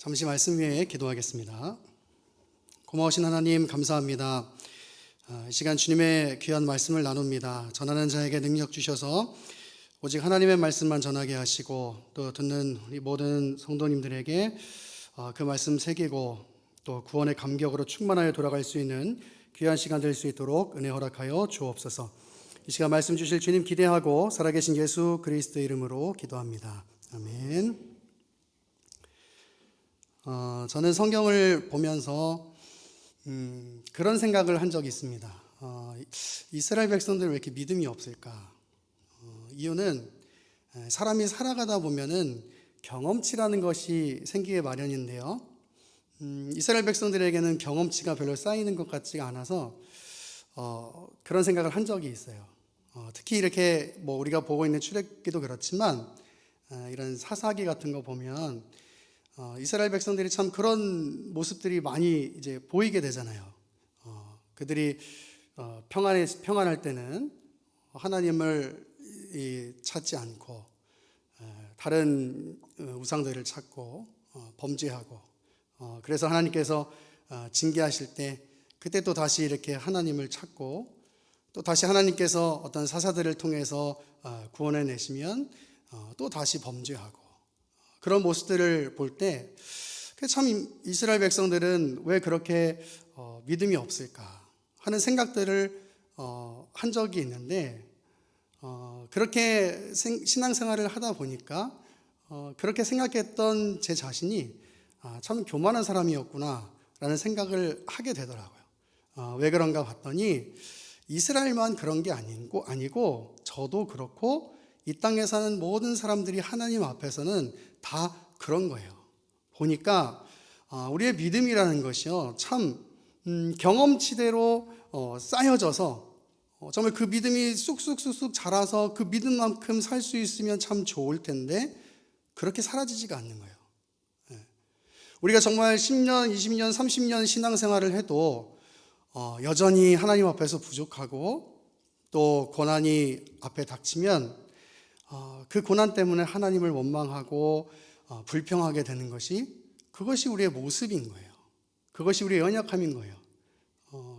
잠시 말씀 위에 기도하겠습니다. 고마우신 하나님 감사합니다. 이 시간 주님의 귀한 말씀을 나눕니다. 전하는 자에게 능력 주셔서 오직 하나님의 말씀만 전하게 하시고 또 듣는 우리 모든 성도님들에게 그 말씀 새기고 또 구원의 감격으로 충만하여 돌아갈 수 있는 귀한 시간 될 수 있도록 은혜 허락하여 주옵소서. 이 시간 말씀 주실 주님 기대하고 살아계신 예수 그리스도 이름으로 기도합니다. 아멘. 저는 성경을 보면서 그런 생각을 한 적이 있습니다. 이스라엘 백성들 왜 이렇게 믿음이 없을까? 이유는 사람이 살아가다 보면은 경험치라는 것이 생기게 마련인데요. 이스라엘 백성들에게는 경험치가 별로 쌓이는 것 같지가 않아서 그런 생각을 한 적이 있어요. 특히 이렇게 우리가 보고 있는 출애굽기도 그렇지만 이런 사사기 같은 거 보면 이스라엘 백성들이 참 그런 모습들이 많이 이제 보이게 되잖아요. 그들이 평안할 때는 하나님을 찾지 않고 다른 우상들을 찾고 범죄하고 그래서 하나님께서 징계하실 때 그때 또 다시 이렇게 하나님을 찾고 또 다시 하나님께서 어떤 사사들을 통해서 구원해 내시면 또 다시 범죄하고 그런 모습들을 볼 때 참 이스라엘 백성들은 왜 그렇게 믿음이 없을까 하는 생각들을 한 적이 있는데 그렇게 신앙생활을 하다 보니까 그렇게 생각했던 제 자신이 참 교만한 사람이었구나 라는 생각을 하게 되더라고요. 왜 그런가 봤더니 이스라엘만 그런 게 아니고 저도 그렇고 이 땅에 사는 모든 사람들이 하나님 앞에서는 다 그런 거예요. 보니까 우리의 믿음이라는 것이요 참 경험치대로 쌓여져서 정말 그 믿음이 쑥쑥 자라서 그 믿음만큼 살 수 있으면 참 좋을 텐데 그렇게 사라지지가 않는 거예요. 우리가 정말 10년, 20년, 30년 신앙생활을 해도 여전히 하나님 앞에서 부족하고 또 고난이 앞에 닥치면 그 고난 때문에 하나님을 원망하고 불평하게 되는 그것이 우리의 모습인 거예요. 그것이 우리의 연약함인 거예요.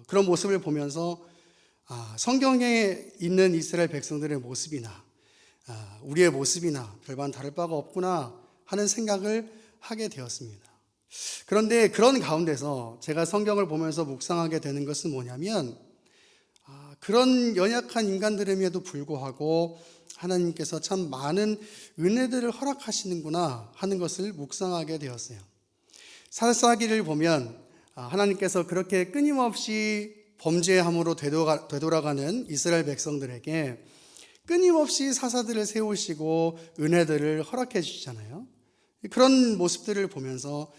그런 모습을 보면서 성경에 있는 이스라엘 백성들의 모습이나 우리의 모습이나 별반 다를 바가 없구나 하는 생각을 하게 되었습니다. 그런데 그런 가운데서 제가 성경을 보면서 묵상하게 되는 것은 뭐냐면 그런 연약한 인간들임에도 불구하고 하나님께서 참 많은 은혜들을 허락하시는구나 하는 것을 묵상하게 되었어요. 사사기를 보면 하나님께서 그렇게 끊임없이 범죄함으로 되돌아가는 이스라엘 백성들에게 끊임없이 사사들을 세우시고 은혜들을 허락해 주시잖아요. 그런 모습들을 보면서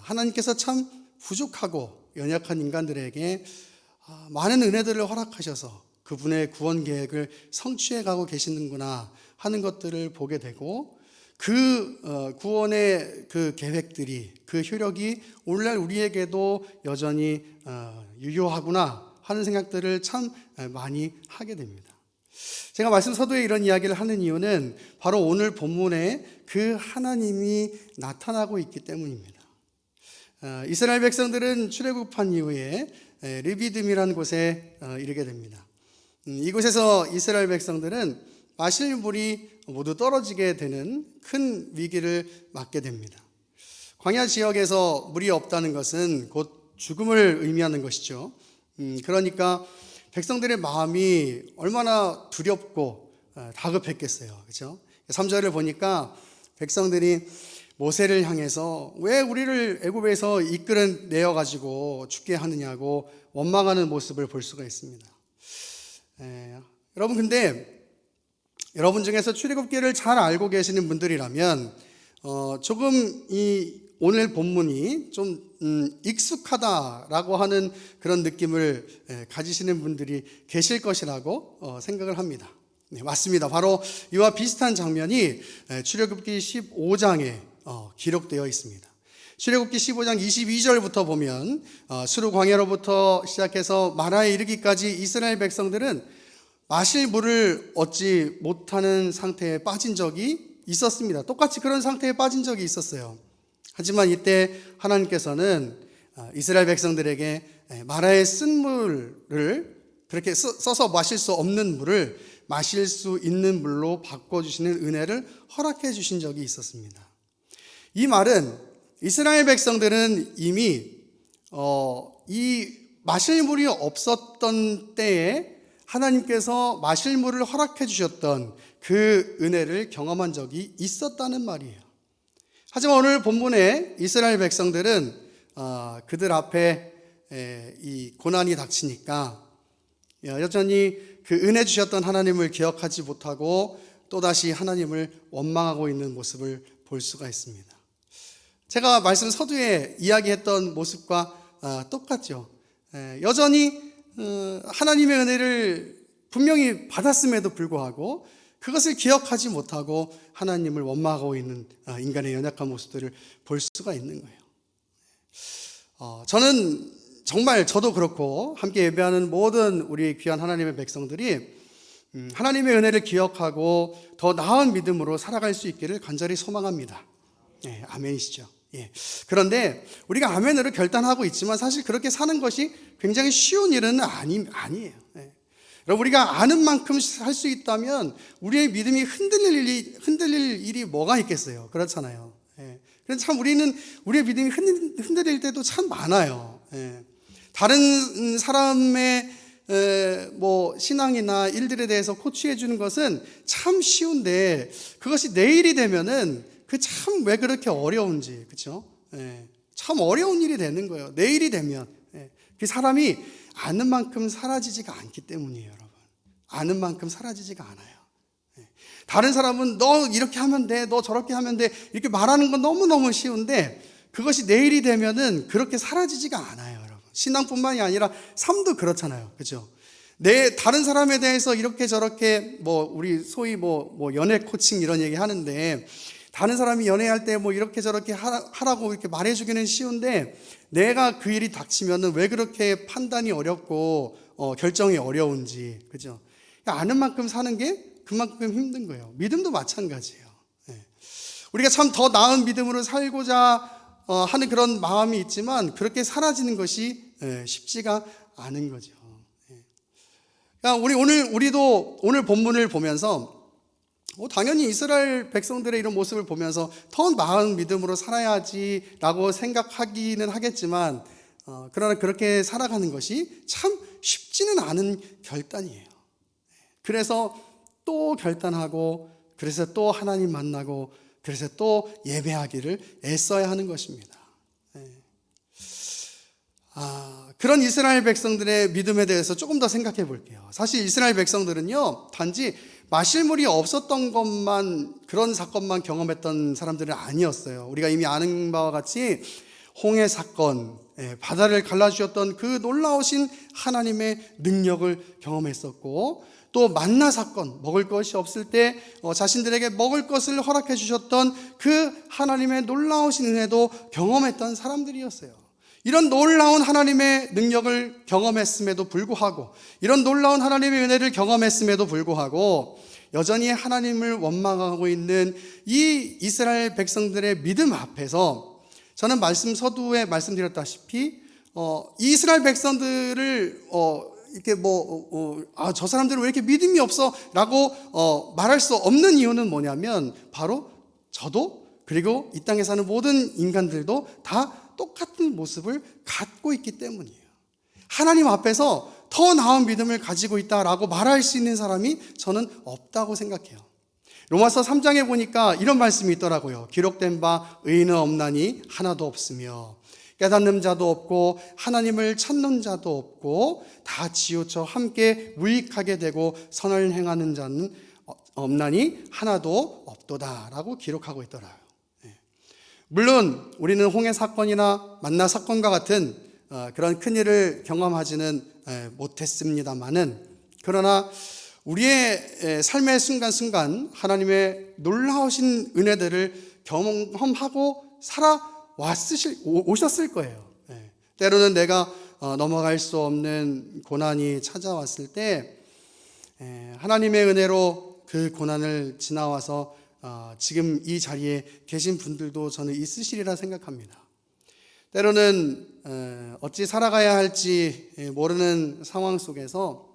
하나님께서 참 부족하고 연약한 인간들에게 많은 은혜들을 허락하셔서 그분의 구원 계획을 성취해 가고 계시는구나 하는 것들을 보게 되고 그 구원의 그 계획들이 그 효력이 오늘날 우리에게도 여전히 유효하구나 하는 생각들을 참 많이 하게 됩니다. 제가 말씀 서두에 이런 이야기를 하는 이유는 바로 오늘 본문에 그 하나님이 나타나고 있기 때문입니다. 이스라엘 백성들은 출애굽한 이후에 르비딤이라는 곳에 이르게 됩니다. 이곳에서 이스라엘 백성들은 마실 물이 모두 떨어지게 되는 큰 위기를 맞게 됩니다. 광야 지역에서 물이 없다는 것은 곧 죽음을 의미하는 것이죠. 그러니까 백성들의 마음이 얼마나 두렵고 다급했겠어요. 그렇죠? 3절을 보니까 백성들이 모세를 향해서 왜 우리를 애굽에서 이끌어내어 가지고 죽게 하느냐고 원망하는 모습을 볼 수가 있습니다. 여러분 근데 여러분 중에서 출애굽기를 잘 알고 계시는 분들이라면 조금 이 오늘 본문이 좀 익숙하다라고 하는 그런 느낌을 가지시는 분들이 계실 것이라고 생각을 합니다. 네, 맞습니다. 바로 이와 비슷한 장면이 출애굽기 15장에 기록되어 있습니다. 출애굽기 15장 22절부터 보면 수르 광야로부터 시작해서 마라에 이르기까지 이스라엘 백성들은 마실 물을 얻지 못하는 상태에 빠진 적이 있었습니다. 똑같이 그런 상태에 빠진 적이 있었어요. 하지만 이때 하나님께서는 이스라엘 백성들에게 마라의 쓴물을 그렇게 써서 마실 수 없는 물을 마실 수 있는 물로 바꿔주시는 은혜를 허락해 주신 적이 있었습니다. 이 말은 이스라엘 백성들은 이미 이 마실 물이 없었던 때에 하나님께서 마실 물을 허락해 주셨던 그 은혜를 경험한 적이 있었다는 말이에요. 하지만 오늘 본문에 이스라엘 백성들은 그들 앞에 이 고난이 닥치니까 여전히 그 은혜 주셨던 하나님을 기억하지 못하고 또다시 하나님을 원망하고 있는 모습을 볼 수가 있습니다. 제가 말씀 서두에 이야기했던 모습과 똑같죠. 여전히 하나님의 은혜를 분명히 받았음에도 불구하고 그것을 기억하지 못하고 하나님을 원망하고 있는 인간의 연약한 모습들을 볼 수가 있는 거예요. 저는 정말 저도 그렇고 함께 예배하는 모든 우리 귀한 하나님의 백성들이 하나님의 은혜를 기억하고 더 나은 믿음으로 살아갈 수 있기를 간절히 소망합니다. 아멘이시죠. 그런데 우리가 아멘으로 결단하고 있지만 사실 그렇게 사는 것이 굉장히 쉬운 일은 아니에요. 여러분, 우리가 아는 만큼 살 수 있다면 우리의 믿음이 흔들릴 일이 뭐가 있겠어요? 그렇잖아요. 그래서 참 우리의 믿음이 흔들릴 때도 참 많아요. 다른 사람의 신앙이나 일들에 대해서 코치해 주는 것은 참 쉬운데 그것이 내 일이 되면은 그 참 왜 그렇게 어려운지, 그렇죠? 참 어려운 일이 되는 거예요. 내 일이 되면 그 사람이 아는 만큼 사라지지가 않기 때문이에요, 여러분. 아는 만큼 사라지지가 않아요. 다른 사람은 너 이렇게 하면 돼, 너 저렇게 하면 돼 이렇게 말하는 건 너무너무 쉬운데 그것이 내 일이 되면은 그렇게 사라지지가 않아요, 여러분. 신앙뿐만이 아니라 삶도 그렇잖아요, 그렇죠? 다른 사람에 대해서 이렇게 저렇게 우리 소위 연애 코칭 이런 얘기 하는데 다른 사람이 연애할 때 이렇게 저렇게 하라고 이렇게 말해주기는 쉬운데 내가 그 일이 닥치면은 왜 그렇게 판단이 어렵고 결정이 어려운지, 그죠? 아는 만큼 사는 게 그만큼 힘든 거예요. 믿음도 마찬가지예요. 우리가 참 더 나은 믿음으로 살고자 하는 그런 마음이 있지만 그렇게 사라지는 것이 쉽지가 않은 거죠. 그러니까 우리도 오늘 본문을 보면서 당연히 이스라엘 백성들의 이런 모습을 보면서 더 나은 믿음으로 살아야지라고 생각하기는 하겠지만 그러나 그렇게 살아가는 것이 참 쉽지는 않은 결단이에요. 그래서 또 결단하고 그래서 또 하나님 만나고 그래서 또 예배하기를 애써야 하는 것입니다. 그런 이스라엘 백성들의 믿음에 대해서 조금 더 생각해 볼게요. 사실 이스라엘 백성들은요, 단지 마실 물이 없었던 것만, 그런 사건만 경험했던 사람들은 아니었어요. 우리가 이미 아는 바와 같이 홍해 사건, 바다를 갈라주셨던 그 놀라우신 하나님의 능력을 경험했었고, 또 만나 사건, 먹을 것이 없을 때 자신들에게 먹을 것을 허락해 주셨던 그 하나님의 놀라우신 은혜도 경험했던 사람들이었어요. 이런 놀라운 하나님의 능력을 경험했음에도 불구하고, 이런 놀라운 하나님의 은혜를 경험했음에도 불구하고 여전히 하나님을 원망하고 있는 이 이스라엘 백성들의 믿음 앞에서 저는 서두에 말씀드렸다시피 이 이스라엘 백성들을 이렇게 저 사람들은 왜 이렇게 믿음이 없어? 라고 말할 수 없는 이유는 뭐냐면 바로 저도 그리고 이 땅에 사는 모든 인간들도 다 똑같은 모습을 갖고 있기 때문이에요. 하나님 앞에서 더 나은 믿음을 가지고 있다라고 말할 수 있는 사람이 저는 없다고 생각해요. 로마서 3장에 보니까 이런 말씀이 있더라고요. 기록된 바 의인은 없나니 하나도 없으며 깨닫는 자도 없고 하나님을 찾는 자도 없고 다 치우쳐 함께 무익하게 되고 선을 행하는 자는 없나니 하나도 없도다 라고 기록하고 있더라고요. 물론 우리는 홍해 사건이나 만나 사건과 같은 그런 큰일을 경험하지는 못했습니다마는, 그러나 우리의 삶의 순간순간 하나님의 놀라우신 은혜들을 경험하고 오셨을 거예요. 때로는 내가 넘어갈 수 없는 고난이 찾아왔을 때 하나님의 은혜로 그 고난을 지나와서 지금 이 자리에 계신 분들도 저는 있으시리라 생각합니다. 때로는 어찌 살아가야 할지 모르는 상황 속에서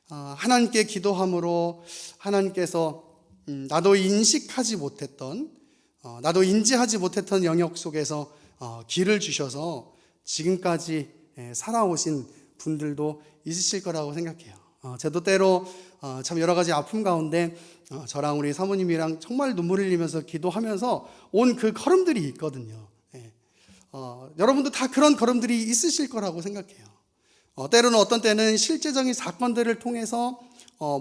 하나님께 기도함으로 하나님께서 나도 인식하지 못했던, 나도 인지하지 못했던 영역 속에서 길을 주셔서 지금까지 살아오신 분들도 있으실 거라고 생각해요. 저도 때로 참 여러 가지 아픔 가운데 저랑 우리 사모님이랑 정말 눈물 흘리면서 기도하면서 온 그 걸음들이 있거든요. 여러분도 다 그런 걸음들이 있으실 거라고 생각해요. 때로는 어떤 때는 실제적인 사건들을 통해서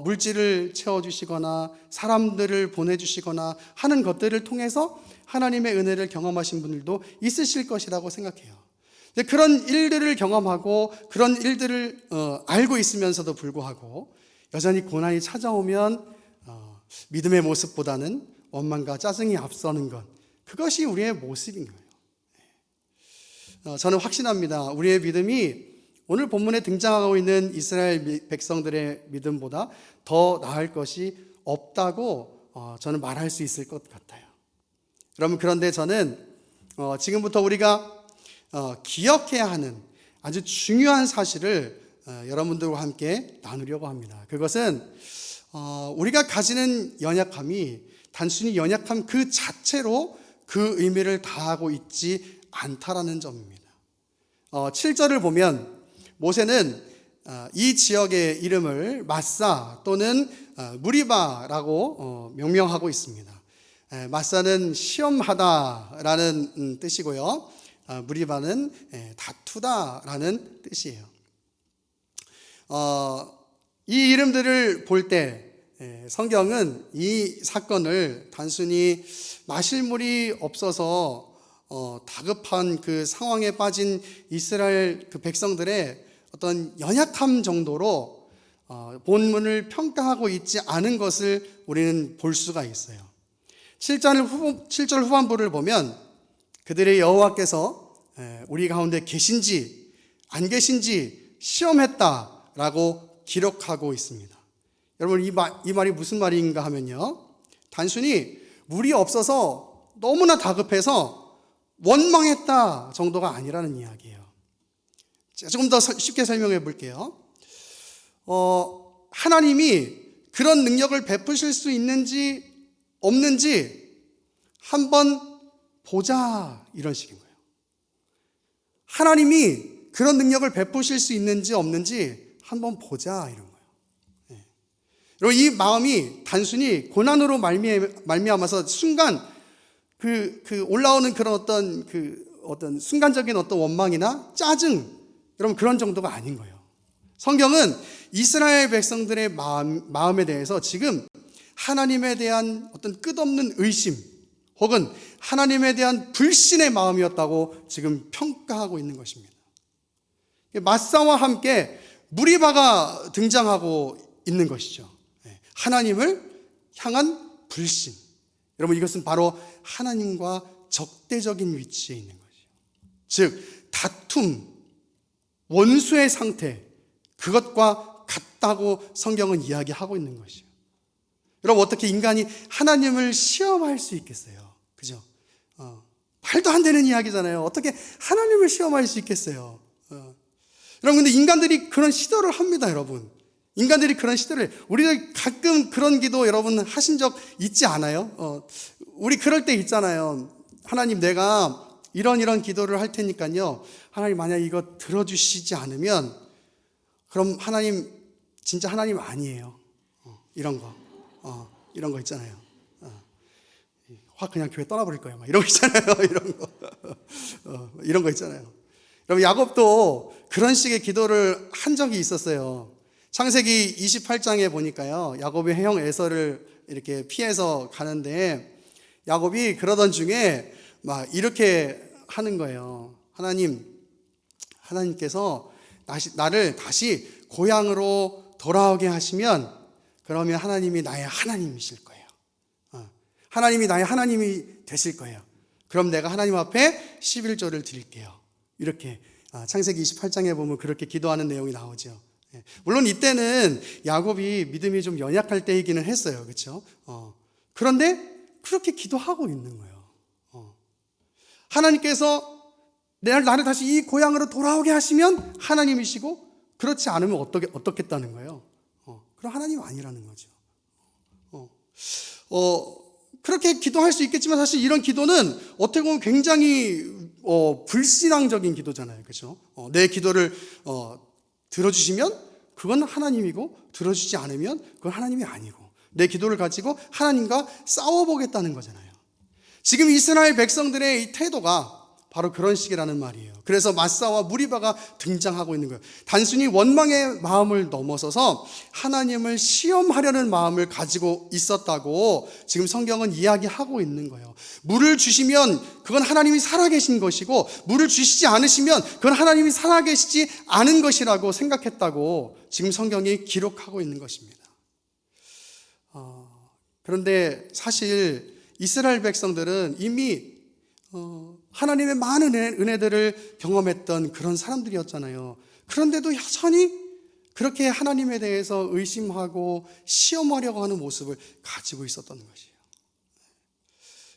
물질을 채워주시거나 사람들을 보내주시거나 하는 것들을 통해서 하나님의 은혜를 경험하신 분들도 있으실 것이라고 생각해요. 그런 일들을 경험하고 그런 일들을 알고 있으면서도 불구하고 여전히 고난이 찾아오면 믿음의 모습보다는 원망과 짜증이 앞서는 것, 그것이 우리의 모습인 거예요. 저는 확신합니다. 우리의 믿음이 오늘 본문에 등장하고 있는 이스라엘 백성들의 믿음보다 더 나을 것이 없다고 저는 말할 수 있을 것 같아요. 여러분, 그런데 저는 지금부터 우리가 기억해야 하는 아주 중요한 사실을 여러분들과 함께 나누려고 합니다. 그것은 우리가 가지는 연약함이 단순히 연약함 그 자체로 그 의미를 다하고 있지 않다라는 점입니다. 7절을 보면 모세는 이 지역의 이름을 마사 또는 무리바라고 명명하고 있습니다. 마사는 시험하다라는 뜻이고요. 무리바는 다투다라는 뜻이에요. 이 이름들을 볼 때 성경은 이 사건을 단순히 마실 물이 없어서 다급한 그 상황에 빠진 이스라엘 그 백성들의 어떤 연약함 정도로 본문을 평가하고 있지 않은 것을 우리는 볼 수가 있어요. 7절 후반부를 보면 그들의 여호와께서 우리 가운데 계신지 안 계신지 시험했다라고 기록하고 있습니다. 여러분, 이 말이 무슨 말인가 하면요, 단순히 물이 없어서 너무나 다급해서 원망했다 정도가 아니라는 이야기예요. 조금 더 쉽게 설명해 볼게요. 하나님이 그런 능력을 베푸실 수 있는지 없는지 한번 보자, 이런 식인 거예요. 하나님이 그런 능력을 베푸실 수 있는지 없는지 한번 보자, 이런 거예요. 여러분, 이 마음이 단순히 고난으로 말미암아서 순간 그 올라오는 그런 어떤 순간적인 어떤 원망이나 짜증, 여러분, 그런 정도가 아닌 거예요. 성경은 이스라엘 백성들의 마음에 대해서 지금 하나님에 대한 어떤 끝없는 의심 혹은 하나님에 대한 불신의 마음이었다고 지금 평가하고 있는 것입니다. 마사와 함께 무리바가 등장하고 있는 것이죠. 하나님을 향한 불신. 여러분, 이것은 바로 하나님과 적대적인 위치에 있는 것이죠. 즉 다툼, 원수의 상태, 그것과 같다고 성경은 이야기하고 있는 것이죠. 여러분, 어떻게 인간이 하나님을 시험할 수 있겠어요? 그죠? 말도 안 되는 이야기잖아요. 어떻게 하나님을 시험할 수 있겠어요? 여러분, 근데 인간들이 그런 시도를 합니다, 여러분. 인간들이 그런 시도를, 우리가 가끔 그런 기도 여러분 하신 적 있지 않아요? 우리 그럴 때 있잖아요. 하나님, 내가 이런 기도를 할 테니까요, 하나님 만약 이거 들어주시지 않으면 그럼 하나님 진짜 하나님 아니에요. 이런 거 있잖아요. 확 그냥 교회 떠나버릴 거예요. 막 이런 거 있잖아요. 이런 거 있잖아요. 여러분, 야곱도 그런 식의 기도를 한 적이 있었어요. 창세기 28장에 보니까요, 야곱이 형 에서를 이렇게 피해서 가는데 야곱이 그러던 중에 막 이렇게 하는 거예요. 하나님께서 나를 다시 고향으로 돌아오게 하시면 그러면 하나님이 나의 하나님이실 거예요. 하나님이 나의 하나님이 되실 거예요. 그럼 내가 하나님 앞에 11조를 드릴게요. 이렇게 창세기 28장에 보면 그렇게 기도하는 내용이 나오죠. 물론 이때는 야곱이 믿음이 좀 연약할 때이기는 했어요. 그렇죠? 그런데 그렇게 기도하고 있는 거예요. 하나님께서 나를 다시 이 고향으로 돌아오게 하시면 하나님이시고, 그렇지 않으면 어떻겠다는 거예요. 그럼 하나님 아니라는 거죠. 그렇게 기도할 수 있겠지만 사실 이런 기도는 어떻게 보면 굉장히 불신앙적인 기도잖아요. 그렇죠? 내 기도를 들어주시면 그건 하나님이고, 들어주지 않으면 그건 하나님이 아니고, 내 기도를 가지고 하나님과 싸워보겠다는 거잖아요. 지금 이스라엘 백성들의 이 태도가 바로 그런 식이라는 말이에요. 그래서 마사와 무리바가 등장하고 있는 거예요. 단순히 원망의 마음을 넘어서서 하나님을 시험하려는 마음을 가지고 있었다고 지금 성경은 이야기하고 있는 거예요. 물을 주시면 그건 하나님이 살아계신 것이고, 물을 주시지 않으시면 그건 하나님이 살아계시지 않은 것이라고 생각했다고 지금 성경이 기록하고 있는 것입니다. 그런데 사실 이스라엘 백성들은 이미 하나님의 많은 은혜들을 경험했던 그런 사람들이었잖아요. 그런데도 여전히 그렇게 하나님에 대해서 의심하고 시험하려고 하는 모습을 가지고 있었던 것이에요.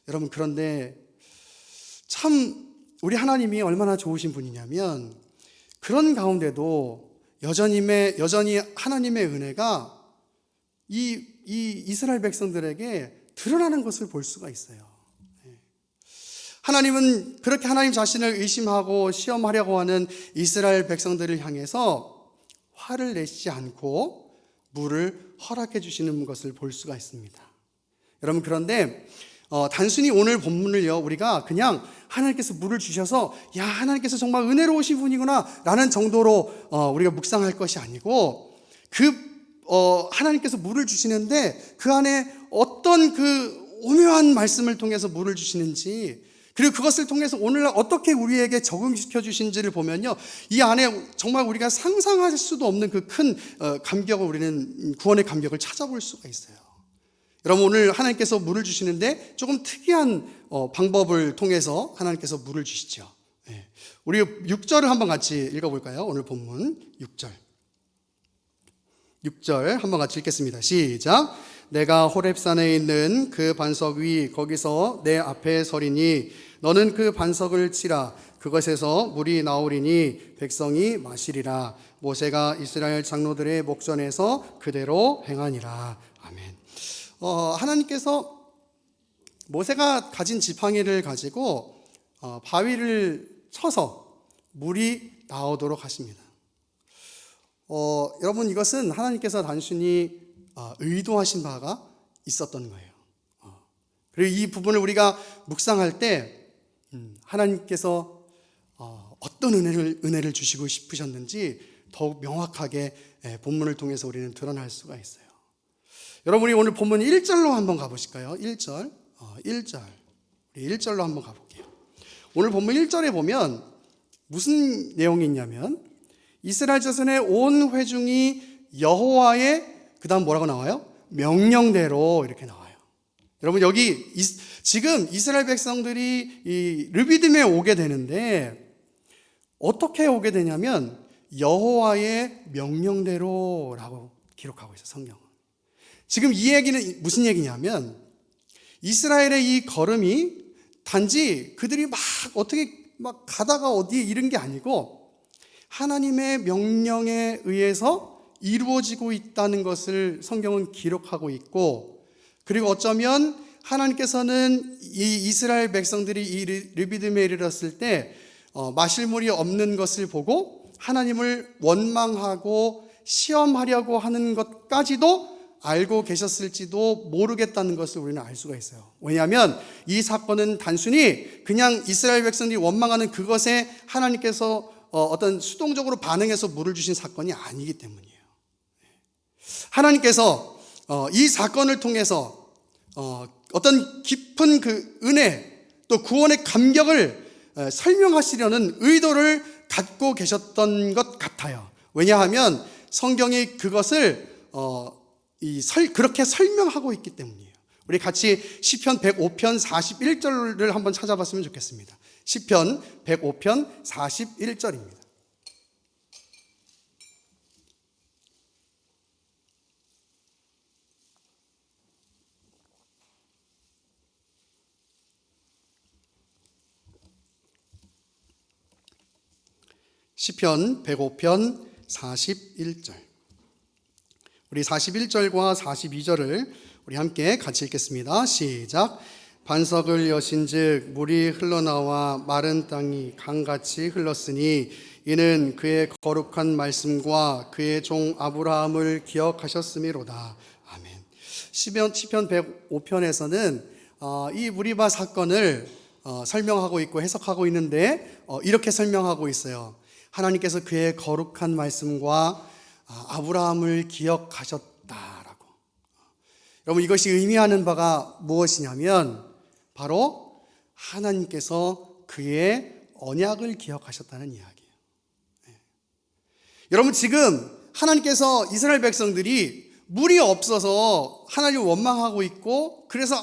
여러분, 그런데 참 우리 하나님이 얼마나 좋으신 분이냐면, 그런 가운데도 여전히 하나님의 은혜가 이 이스라엘 백성들에게 드러나는 것을 볼 수가 있어요. 하나님은 그렇게 하나님 자신을 의심하고 시험하려고 하는 이스라엘 백성들을 향해서 화를 내시지 않고 물을 허락해 주시는 것을 볼 수가 있습니다. 여러분, 그런데 단순히 오늘 본문을요, 우리가 그냥 하나님께서 물을 주셔서 야, 하나님께서 정말 은혜로우신 분이구나 라는 정도로 우리가 묵상할 것이 아니고, 하나님께서 물을 주시는데 그 안에 어떤 그 오묘한 말씀을 통해서 물을 주시는지, 그리고 그것을 통해서 오늘날 어떻게 우리에게 적응시켜 주신지를 보면요, 이 안에 정말 우리가 상상할 수도 없는 그 큰 감격을, 우리는 구원의 감격을 찾아볼 수가 있어요. 여러분, 오늘 하나님께서 물을 주시는데 조금 특이한 방법을 통해서 하나님께서 물을 주시죠. 우리 6절을 한번 같이 읽어볼까요? 오늘 본문 6절 한번 같이 읽겠습니다. 시작. 내가 호렙산에 있는 그 반석 위 거기서 내 앞에 서리니 너는 그 반석을 치라. 그것에서 물이 나오리니 백성이 마시리라. 모세가 이스라엘 장로들의 목전에서 그대로 행하니라. 아멘. 하나님께서 모세가 가진 지팡이를 가지고 바위를 쳐서 물이 나오도록 하십니다. 여러분, 이것은 하나님께서 단순히 의도하신 바가 있었던 거예요. 그리고 이 부분을 우리가 묵상할 때 하나님께서 어떤 은혜를 주시고 싶으셨는지 더욱 명확하게 본문을 통해서 우리는 드러날 수가 있어요. 여러분, 우리 오늘 본문 1절로 한번 가보실까요? 1절. 우리 1절로 한번 가볼게요. 오늘 본문 1절에 보면 무슨 내용이 있냐면, 이스라엘 자손의 온 회중이 여호와의, 그 다음 뭐라고 나와요? 명령대로 이렇게 나와요. 여러분, 여기 지금 이스라엘 백성들이 이 르비딤에 오게 되는데 어떻게 오게 되냐면 여호와의 명령대로라고 기록하고 있어요, 성경은. 지금 이 얘기는 무슨 얘기냐면, 이스라엘의 이 걸음이 단지 그들이 어떻게 가다가 어디에 이른 게 아니고 하나님의 명령에 의해서 이루어지고 있다는 것을 성경은 기록하고 있고, 그리고 어쩌면 하나님께서는 이 이스라엘 백성들이 이 르비딤에 이르렀을 때 마실 물이 없는 것을 보고 하나님을 원망하고 시험하려고 하는 것까지도 알고 계셨을지도 모르겠다는 것을 우리는 알 수가 있어요. 왜냐하면 이 사건은 단순히 그냥 이스라엘 백성들이 원망하는 그것에 하나님께서 어떤 수동적으로 반응해서 물을 주신 사건이 아니기 때문이에요. 하나님께서 이 사건을 통해서 어떤 깊은 그 은혜, 또 구원의 감격을 설명하시려는 의도를 갖고 계셨던 것 같아요. 왜냐하면 성경이 그것을 그렇게 설명하고 있기 때문이에요. 우리 같이 시편 105편 41절을 한번 찾아봤으면 좋겠습니다. 시편 105편 41절입니다. 시편 105편 41절. 우리 41절과 42절을 우리 함께 같이 읽겠습니다. 시작. 반석을 여신즉 물이 흘러나와 마른 땅이 강같이 흘렀으니 이는 그의 거룩한 말씀과 그의 종 아브라함을 기억하셨음이로다. 아멘. 시편 105편에서는 이 무리바 사건을 설명하고 있고 해석하고 있는데 이렇게 설명하고 있어요. 하나님께서 그의 거룩한 말씀과 아브라함을 기억하셨다라고. 여러분, 이것이 의미하는 바가 무엇이냐면 바로 하나님께서 그의 언약을 기억하셨다는 이야기예요. 여러분, 지금 하나님께서 이스라엘 백성들이 물이 없어서 하나님을 원망하고 있고, 그래서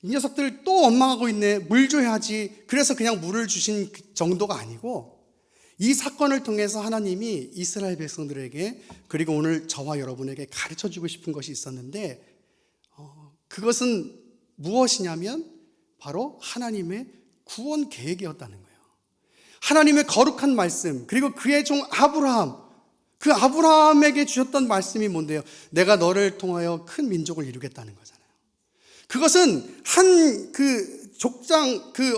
이 녀석들 또 원망하고 있네, 물 줘야지, 그래서 그냥 물을 주신 정도가 아니고, 이 사건을 통해서 하나님이 이스라엘 백성들에게, 그리고 오늘 저와 여러분에게 가르쳐주고 싶은 것이 있었는데, 그것은 무엇이냐면 바로 하나님의 구원 계획이었다는 거예요. 하나님의 거룩한 말씀, 그리고 그의 종 아브라함, 그 아브라함에게 주셨던 말씀이 뭔데요? 내가 너를 통하여 큰 민족을 이루겠다는 거잖아요. 그것은 한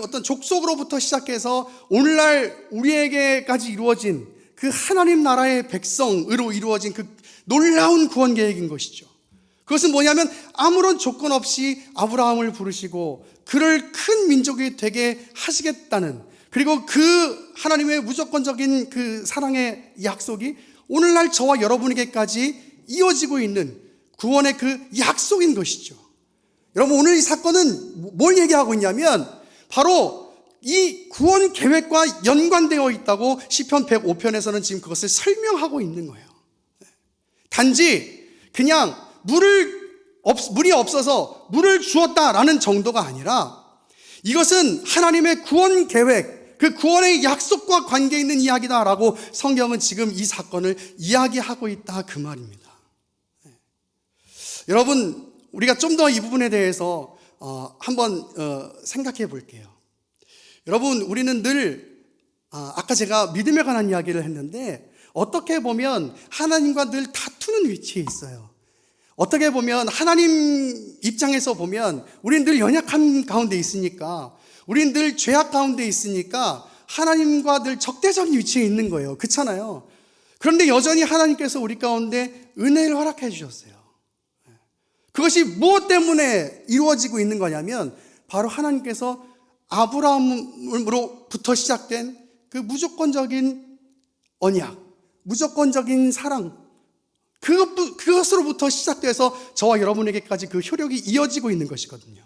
어떤 족속으로부터 시작해서 오늘날 우리에게까지 이루어진 그 하나님 나라의 백성으로 이루어진 그 놀라운 구원 계획인 것이죠. 그것은 뭐냐면 아무런 조건 없이 아브라함을 부르시고 그를 큰 민족이 되게 하시겠다는, 그리고 그 하나님의 무조건적인 그 사랑의 약속이 오늘날 저와 여러분에게까지 이어지고 있는 구원의 그 약속인 것이죠. 여러분, 오늘 이 사건은 뭘 얘기하고 있냐면 바로 이 구원 계획과 연관되어 있다고 시편 105편에서는 지금 그것을 설명하고 있는 거예요. 단지 그냥 물이 없어서 물을 주었다라는 정도가 아니라 이것은 하나님의 구원 계획, 그 구원의 약속과 관계 있는 이야기다라고 성경은 지금 이 사건을 이야기하고 있다, 그 말입니다. 여러분, 우리가 좀 더 이 부분에 대해서 한번 생각해 볼게요. 여러분, 우리는 늘 아까 제가 믿음에 관한 이야기를 했는데 어떻게 보면 하나님과 늘 다투는 위치에 있어요. 어떻게 보면 하나님 입장에서 보면 우리는 늘 연약한 가운데 있으니까, 우리는 늘 죄악 가운데 있으니까 하나님과 늘 적대적인 위치에 있는 거예요. 그렇잖아요. 그런데 여전히 하나님께서 우리 가운데 은혜를 허락해 주셨어요. 그것이 무엇 때문에 이루어지고 있는 거냐면 바로 하나님께서 아브라함으로부터 시작된 그 무조건적인 언약, 무조건적인 사랑, 그것으로부터 시작돼서 저와 여러분에게까지 그 효력이 이어지고 있는 것이거든요.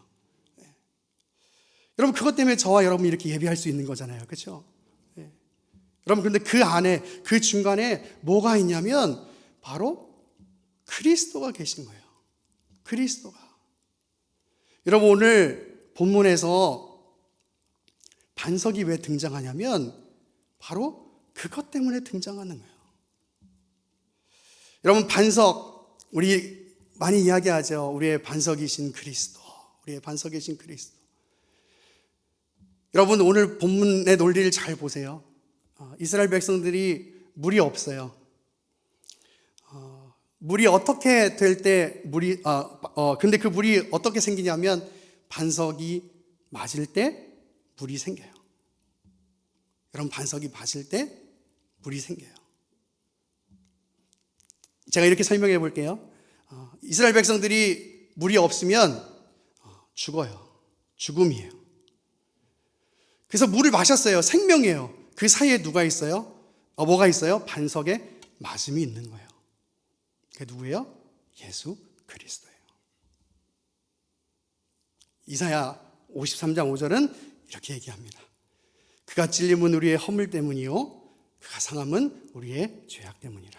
여러분, 그것 때문에 저와 여러분이 이렇게 예배할 수 있는 거잖아요. 그렇죠? 여러분, 그런데 그 안에, 그 중간에 뭐가 있냐면 바로 그리스도가 계신 거예요. 그리스도가. 여러분, 오늘 본문에서 반석이 왜 등장하냐면 바로 그것 때문에 등장하는 거예요. 여러분, 반석, 우리 많이 이야기하죠. 우리의 반석이신 그리스도, 우리의 반석이신 그리스도. 여러분, 오늘 본문의 논리를 잘 보세요. 이스라엘 백성들이 물이 없어요. 물이 어떻게 될 때 근데 그 물이 어떻게 생기냐면 반석이 맞을 때 물이 생겨요. 여러분, 반석이 맞을 때 물이 생겨요. 제가 이렇게 설명해 볼게요. 이스라엘 백성들이 물이 없으면 죽어요. 죽음이에요. 그래서 물을 마셨어요. 생명이에요. 그 사이에 누가 있어요? 뭐가 있어요? 반석에 맞음이 있는 거예요. 그게 누구예요? 예수 그리스도예요. 이사야 53장 5절은 이렇게 얘기합니다. 그가 찔림은 우리의 허물 때문이요 그가 상함은 우리의 죄악 때문이라.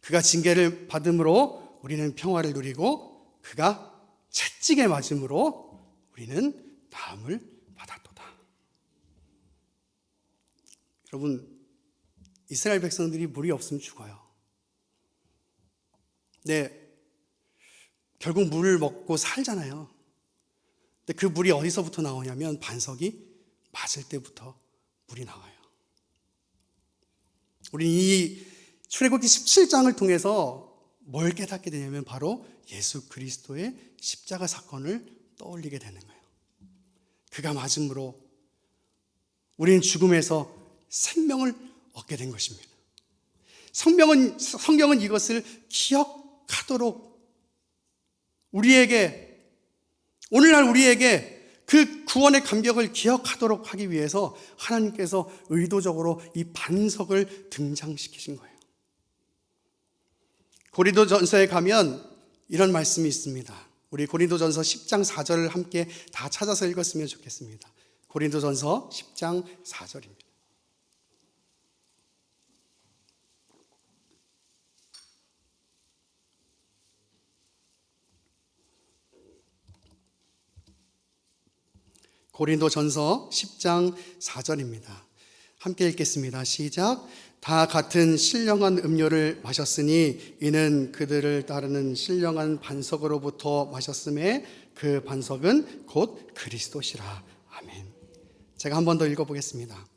그가 징계를 받음으로 우리는 평화를 누리고 그가 채찍에 맞음으로 우리는 나음을 받았도다. 여러분, 이스라엘 백성들이 물이 없으면 죽어요. 네, 결국 물을 먹고 살잖아요. 근데 그 물이 어디서부터 나오냐면 반석이 맞을 때부터 물이 나와요. 우리 이 출애굽기 17장을 통해서 뭘 깨닫게 되냐면 바로 예수 그리스도의 십자가 사건을 떠올리게 되는 거예요. 그가 맞음으로 우리는 죽음에서 생명을 얻게 된 것입니다. 성경은 이것을 기억하도록 오늘날 우리에게 그 구원의 감격을 기억하도록 하기 위해서 하나님께서 의도적으로 이 반석을 등장시키신 거예요. 고린도전서에 가면 이런 말씀이 있습니다. 우리 고린도전서 10장 4절을 함께 다 찾아서 읽었으면 좋겠습니다. 고린도전서 10장 4절입니다. 고린도전서 10장 4절입니다. 함께 읽겠습니다. 시작. 다 같은 신령한 음료를 마셨으니 이는 그들을 따르는 신령한 반석으로부터 마셨음에 그 반석은 곧 그리스도시라. 아멘. 제가 한 번 더 읽어보겠습니다.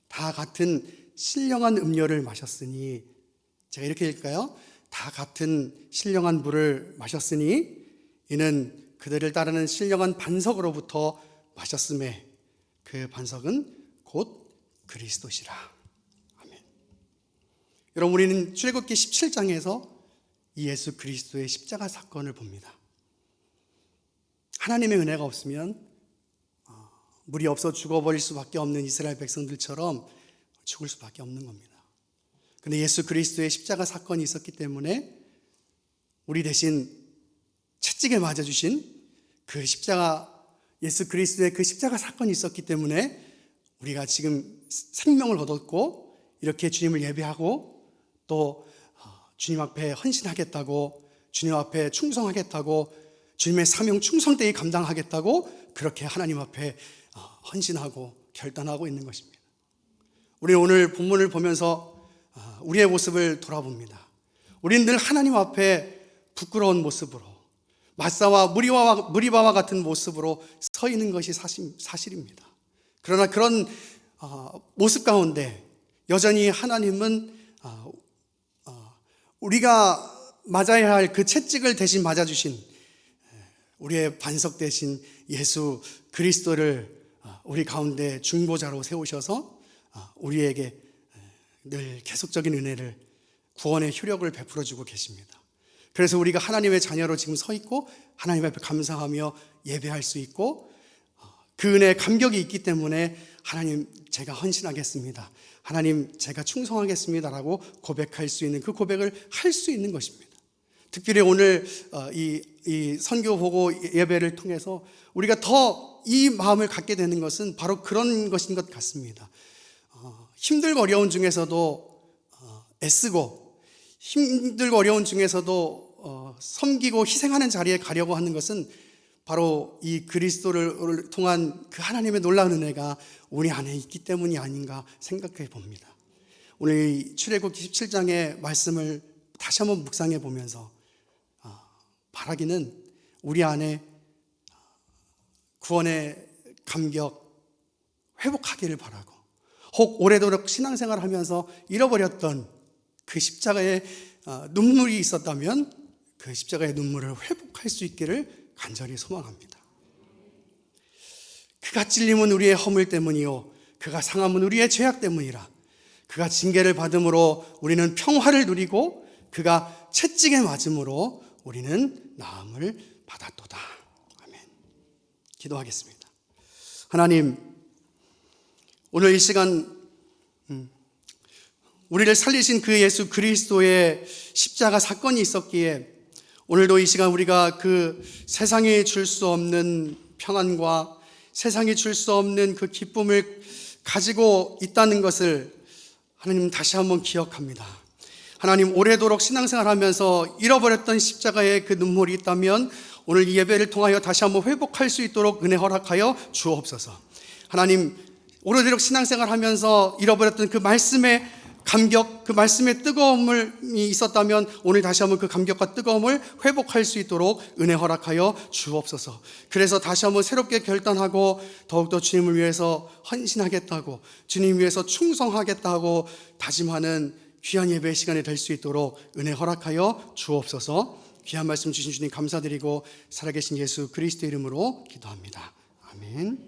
다 같은 신령한 음료를 마셨으니, 제가 이렇게 읽을까요? 다 같은 신령한 물을 마셨으니 이는 그들을 따르는 신령한 반석으로부터 마셨음에 그 반석은 곧 그리스도시라. 아멘. 여러분, 우리는 출애굽기 17장에서 이 예수 그리스도의 십자가 사건을 봅니다. 하나님의 은혜가 없으면 물이 없어 죽어버릴 수밖에 없는 이스라엘 백성들처럼 죽을 수밖에 없는 겁니다. 그런데 예수 그리스도의 십자가 사건이 있었기 때문에 우리 대신 채찍에 맞아주신 그 십자가, 예수 그리스도의 그 십자가 사건이 있었기 때문에 우리가 지금 생명을 얻었고 이렇게 주님을 예배하고 또 주님 앞에 헌신하겠다고, 주님 앞에 충성하겠다고, 주님의 사명 충성되이 감당하겠다고 그렇게 하나님 앞에 헌신하고 결단하고 있는 것입니다. 우리는 오늘 본문을 보면서 우리의 모습을 돌아봅니다. 우리는 늘 하나님 앞에 부끄러운 모습으로, 마사와 무리바와 같은 모습으로 서 있는 것이 사실입니다. 그러나 그런 모습 가운데 여전히 하나님은 우리가 맞아야 할 그 채찍을 대신 맞아주신 우리의 반석 대신 예수 그리스도를 우리 가운데 중보자로 세우셔서 우리에게 늘 계속적인 은혜를, 구원의 효력을 베풀어주고 계십니다. 그래서 우리가 하나님의 자녀로 지금 서 있고 하나님 앞에 감사하며 예배할 수 있고 그 은혜의 감격이 있기 때문에 하나님 제가 헌신하겠습니다, 하나님 제가 충성하겠습니다라고 고백할 수 있는, 그 고백을 할 수 있는 것입니다. 특별히 오늘 이 선교 보고 예배를 통해서 우리가 더 이 마음을 갖게 되는 것은 바로 그런 것인 것 같습니다. 힘들고 어려운 중에서도 애쓰고 힘들고 어려운 중에서도 섬기고 희생하는 자리에 가려고 하는 것은 바로 이 그리스도를 통한 그 하나님의 놀라운 은혜가 우리 안에 있기 때문이 아닌가 생각해 봅니다. 오늘 이 출애굽기 17장의 말씀을 다시 한번 묵상해 보면서 바라기는 우리 안에 구원의 감격 회복하기를 바라고, 혹 오래도록 신앙생활을 하면서 잃어버렸던 그 십자가의 눈물이 있었다면 그 십자가의 눈물을 회복할 수 있기를 간절히 소망합니다. 그가 찔림은 우리의 허물 때문이요 그가 상함은 우리의 죄악 때문이라. 그가 징계를 받음으로 우리는 평화를 누리고 그가 채찍에 맞음으로 우리는 나음을 받았도다. 아멘. 기도하겠습니다. 하나님, 오늘 이 시간 우리를 살리신 그 예수 그리스도의 십자가 사건이 있었기에 오늘도 이 시간 우리가 그 세상이 줄 수 없는 평안과 세상이 줄 수 없는 그 기쁨을 가지고 있다는 것을 하나님 다시 한번 기억합니다. 하나님, 오래도록 신앙생활하면서 잃어버렸던 십자가의 그 눈물이 있다면 오늘 이 예배를 통하여 다시 한번 회복할 수 있도록 은혜 허락하여 주옵소서. 하나님, 오래도록 신앙생활하면서 잃어버렸던 그 말씀의 감격, 그 말씀의 뜨거움이 있었다면 오늘 다시 한번 그 감격과 뜨거움을 회복할 수 있도록 은혜 허락하여 주옵소서. 그래서 다시 한번 새롭게 결단하고 더욱더 주님을 위해서 헌신하겠다고, 주님 위해서 충성하겠다고 다짐하는 귀한 예배 시간이 될 수 있도록 은혜 허락하여 주옵소서. 귀한 말씀 주신 주님 감사드리고 살아계신 예수 그리스도 이름으로 기도합니다. 아멘.